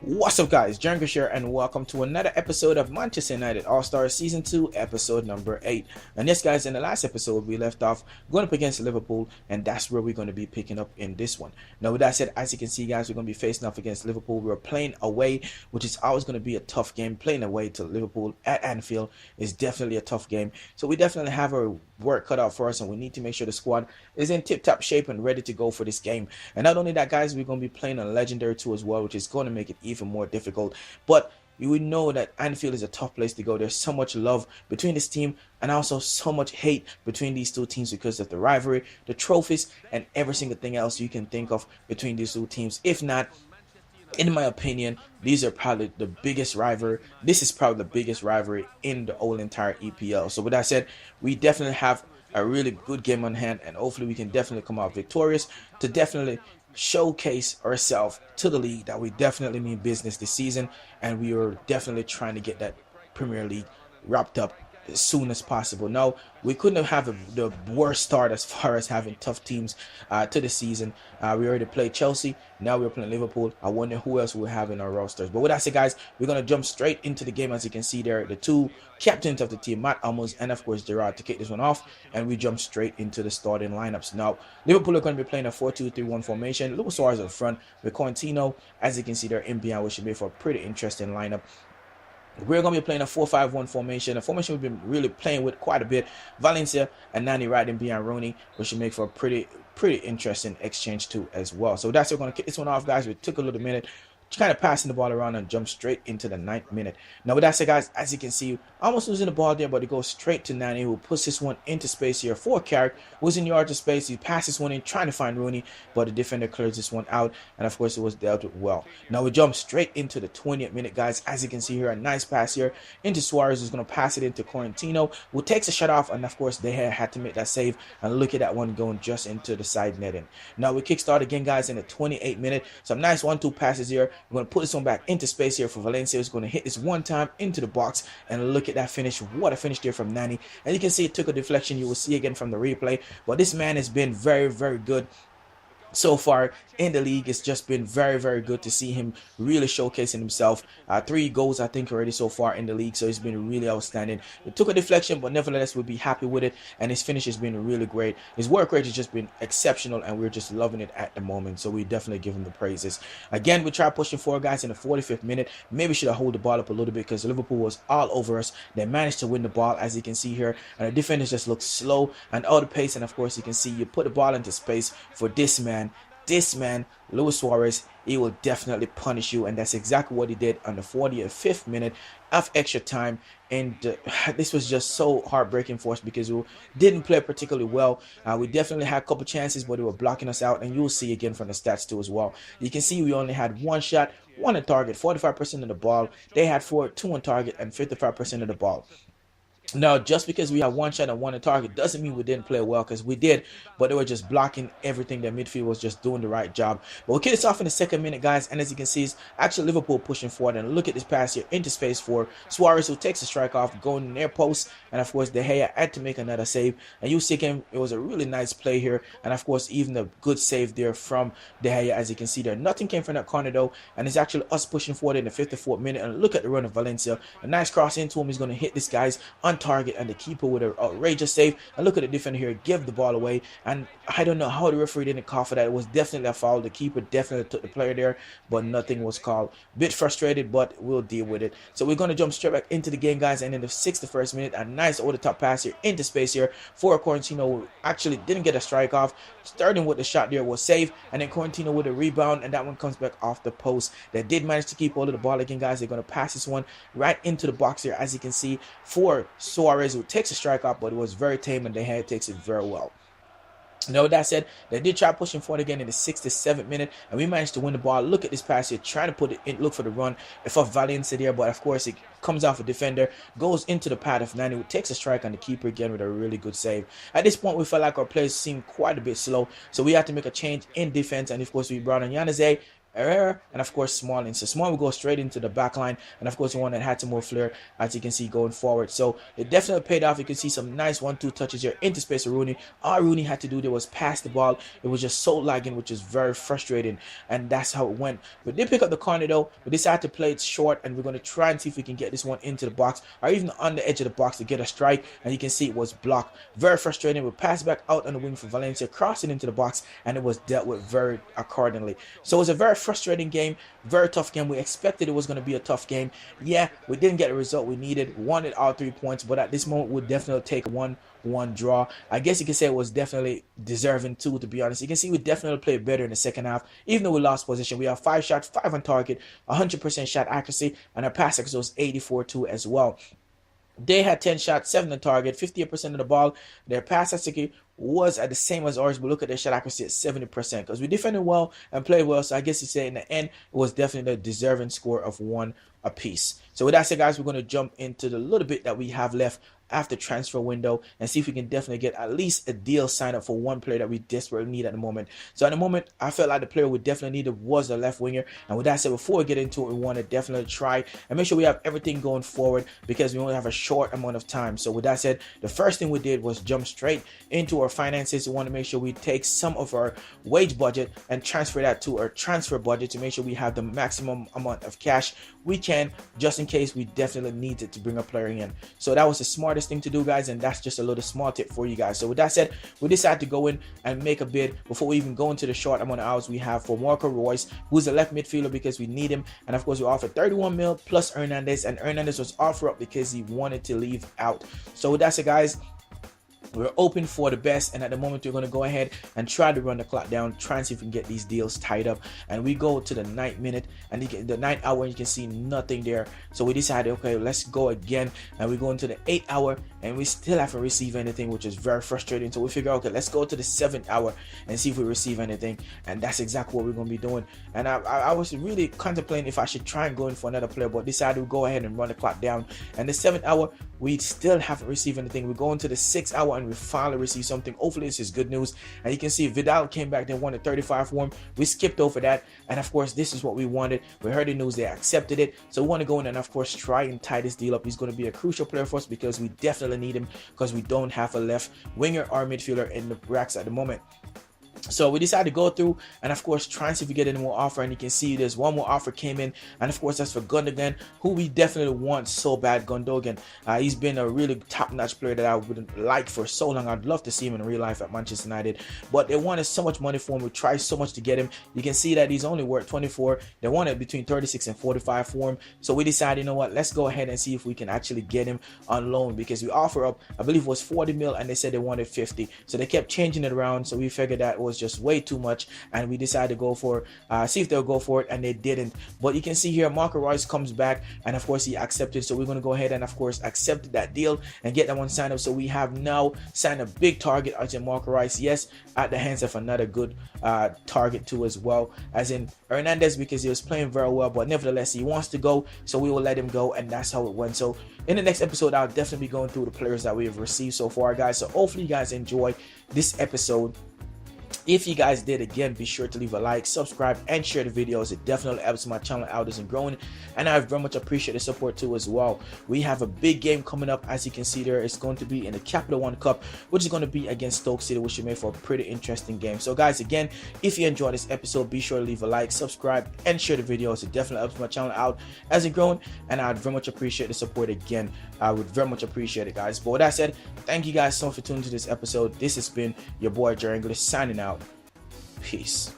What's up, guys? Jericho here, and welcome to another episode of Manchester United All-Stars Season 2, episode number 8. And yes, guys, in the last episode, we left off going up against Liverpool, and that's where we're going to be picking up in this one. Now, with that said, as you can see, guys, we're going to be facing off against Liverpool. We're playing away, which is always going to be a tough game. Playing away to Liverpool at Anfield is definitely a tough game. So we definitely have our work cut out for us, and we need to make sure the squad is in tip-top shape and ready to go for this game. And not only that, guys, we're going to be playing a Legendary 2 as well, which is going to make it even more difficult. But you would know that Anfield is a tough place to go. There's so much love between this team and also so much hate between these two teams because of the rivalry, the trophies, and every single thing else you can think of between these two teams. If not, in my opinion, these are probably the biggest rivalry. This is probably the biggest rivalry in the whole entire EPL. So with that said, we definitely have a really good game on hand, and hopefully we can definitely come out victorious to definitely showcase ourselves to the league that we definitely mean business this season, and we are definitely trying to get that Premier League wrapped up as soon as possible. Now, we couldn't have the worst start as far as having tough teams to the season. We already played Chelsea. Now we're playing Liverpool. I wonder who else we'll have in our rosters. But with that said, guys, we're going to jump straight into the game. As you can see there, the two captains of the team, Matt Hummels and, of course, Gerrard, to kick this one off. And we jump straight into the starting lineups. Now, Liverpool are going to be playing a 4-2-3-1 formation. Luis Suarez up front with Coutinho. As you can see there, in behind, which should be for a pretty interesting lineup. We're going to be playing a 4-5-1 formation, a formation we've been really playing with quite a bit. Valencia and Nani right in behind Rooney, which should make for a pretty interesting exchange too as well. So that's, we're going to kick this one off, guys. We took a little minute, kind of passing the ball around and jump straight into the 9th minute. Now with that said, guys, as you can see, almost losing the ball there, but it goes straight to Nani, who puts this one into space here for Carrick, who's in yards of space. He passes one in, trying to find Rooney, but the defender clears this one out, and of course it was dealt with well. Now we jump straight into the 20th minute, guys. As you can see here, a nice pass here into Suarez, who's going to pass it into Coutinho, who takes a shot off, and of course they had to make that save, and look at that one going just into the side netting. Now we kickstart again, guys, in the 28th minute. Some nice 1-2 passes here. We're going to put this one back into space here for Valencia. It's going to hit this one time into the box, and look at that finish. What a finish there from Nani. And you can see it took a deflection. You will see again from the replay, but this man has been very good so far in the league. It's just been very good to see him really showcasing himself. 3 goals I think already so far in the league, so it's been really outstanding. It took a deflection, but nevertheless we'll be happy with it, and his finish has been really great. His work rate has just been exceptional, and we're just loving it at the moment, so we definitely give him the praises. Again, we try pushing forward, guys, in the 45th minute. Maybe should have hold the ball up a little bit because Liverpool was all over us. They managed to win the ball, as you can see here, and the defenders just look slow and out of pace. And of course you can see you put the ball into space for this man, Luis Suarez. He will definitely punish you, and that's exactly what he did on the 45th minute of extra time. And this was just so heartbreaking for us because we didn't play particularly well. We definitely had a couple chances, but they were blocking us out, and you'll see again from the stats too as well. You can see we only had 1 shot, 1 on target, 45% of the ball. They had 2 on target and 55% of the ball. Now, just because we have 1 shot and 1 on target doesn't mean we didn't play well, because we did, but they were just blocking everything. Their midfield was just doing the right job. But we'll kick this off in the 2nd minute, guys, and as you can see, it's actually Liverpool pushing forward. And look at this pass here into space for Suarez, who takes a strike off, going in their post, and of course De Gea had to make another save. And you see again, it was a really nice play here, and of course even a good save there from De Gea. As you can see there, nothing came from that corner though, and it's actually us pushing forward in the 54th minute. And look at the run of Valencia, a nice cross into him. He's going to hit this guy's on target, and the keeper with an outrageous save. And look at the defender here, give the ball away, and I don't know how the referee didn't call for that. It was definitely a foul. The keeper definitely took the player there, but nothing was called. Bit frustrated, but we'll deal with it. So we're going to jump straight back into the game, guys, and in the 61st minute, a nice over the top pass here into space here for Coutinho, who actually didn't get a strike off. Starting with the shot there was safe, and then Coutinho with a rebound, and that one comes back off the post. They did manage to keep hold of the ball again, guys. They're going to pass this one right into the box here, as you can see, for Suarez, who takes a strike off, but it was very tame, and De Gea takes it very well. Now, with that said, they did try pushing forward again in the 67th minute, and we managed to win the ball. Look at this pass here, trying to put it in, look for the run for Valencia there, but of course it comes off a defender, goes into the path of Nani, who takes a strike on the keeper again with a really good save. At this point, we felt like our players seemed quite a bit slow, so we had to make a change in defense, and of course we brought in Januzaj Herrera, and of course Smalling. So Smalling will go straight into the back line, and of course the one that had some more flair, as you can see, going forward. So it definitely paid off. You can see some nice 1-2 touches here into space of Rooney. All Rooney had to do there was pass the ball. It was just so lagging, which is very frustrating, and that's how it went. We did pick up the corner though. We decided to play it short, and we're going to try and see if we can get this one into the box or even on the edge of the box to get a strike, and you can see it was blocked. Very frustrating. We passed back out on the wing for Valencia, crossing into the box, and it was dealt with very accordingly. So it was a very frustrating game, very tough game. We expected it was going to be a tough game. Yeah, we didn't get the result we needed. Wanted all 3 points, but at this moment we'd definitely take 1-1 draw. I guess you could say it was definitely deserving too, to be honest. You can see we definitely played better in the second half, even though we lost position. We have 5 shots, 5 on target, 100% shot accuracy, and our pass accuracy was 84 as well. They had 10 shots, 7 on target, 58% of the ball. Their pass accuracy was at the same as ours, but look at their shot accuracy at 70%, because we defended well and played well. So I guess you say in the end, it was definitely a deserving score of 1 apiece. So with that said, guys, we're going to jump into the little bit that we have left after transfer window and see if we can definitely get at least a deal signed up for one player that we desperately need at the moment. So at the moment, I felt like the player we definitely needed was a left winger. And with that said, before we get into it, we want to definitely try and make sure we have everything going forward, because we only have a short amount of time. So with that said, the first thing we did was jump straight into our finances. We want to make sure we take some of our wage budget and transfer that to our transfer budget to make sure we have the maximum amount of cash we can, just in case we definitely need it to bring a player in. So that was the smartest thing to do, guys, and that's just a little small tip for you guys. So with that said, we decided to go in and make a bid before we even go into the short amount of hours we have for Marco Reus, who's a left midfielder, because we need him. And of course, we offered 31 mil plus Hernandez, and Hernandez was offered up because he wanted to leave out. So with that said, guys, we're open for the best, and at the moment we're going to go ahead and try to run the clock down, try and see if we can get these deals tied up. And we go to the 9th minute and the 9th hour, and you can see nothing there. So we decided, okay, let's go again, and we go into the 8th hour and we still haven't received anything, which is very frustrating. So we figure, okay, let's go to the 7th hour and see if we receive anything, and that's exactly what we're going to be doing. And I was really contemplating if I should try and go in for another player, but decided to go ahead and run the clock down. And the 7th hour, we still haven't received anything. We go into the 6th hour and we finally receive something. Hopefully this is good news. And you can see Vidal came back, they wanted 35 for him. We skipped over that, and of course this is what we wanted. We heard the news, they accepted it. So we want to go in and of course try and tie this deal up. He's going to be a crucial player for us because we definitely need him, because we don't have a left winger or midfielder in the racks at the moment. So we decided to go through and of course try and see if we get any more offer, and you can see there's one more offer came in, and of course that's for Gundogan, who we definitely want so bad. Gundogan, he's been a really top-notch player that I would like for so long. I'd love to see him in real life at Manchester United, but they wanted so much money for him. We tried so much to get him. You can see that he's only worth 24. They wanted between 36 and 45 for him. So we decided, you know what, let's go ahead and see if we can actually get him on loan, because we offer up, I believe it was 40 mil, and they said they wanted 50. So they kept changing it around, so we figured that was just way too much, and we decided to go for see if they'll go for it, and they didn't. But you can see here Marco Reus comes back, and of course he accepted. So we're going to go ahead and of course accept that deal and get that one signed up. So we have now signed a big target as in Marco Reus, yes, at the hands of another good target too, as well as in Hernandez, because he was playing very well, but nevertheless he wants to go, so we will let him go, and that's how it went. So in the next episode, I'll definitely be going through the players that we have received so far, guys. So hopefully you guys enjoy this episode. If you guys did, again, be sure to leave a like, subscribe, and share the videos. It definitely helps my channel out and growing, and I very much appreciate the support too as well. We have a big game coming up, as you can see there. It's going to be in the Capital One Cup, which is going to be against Stoke City, which should make for a pretty interesting game. So guys, again, if you enjoyed this episode, be sure to leave a like, subscribe, and share the videos. It definitely helps my channel out as it growing, and I'd very much appreciate the support. Again, I would very much appreciate it, guys. But with that said, thank you guys so much for tuning to this episode. This has been your boy Jerry English signing out. Peace.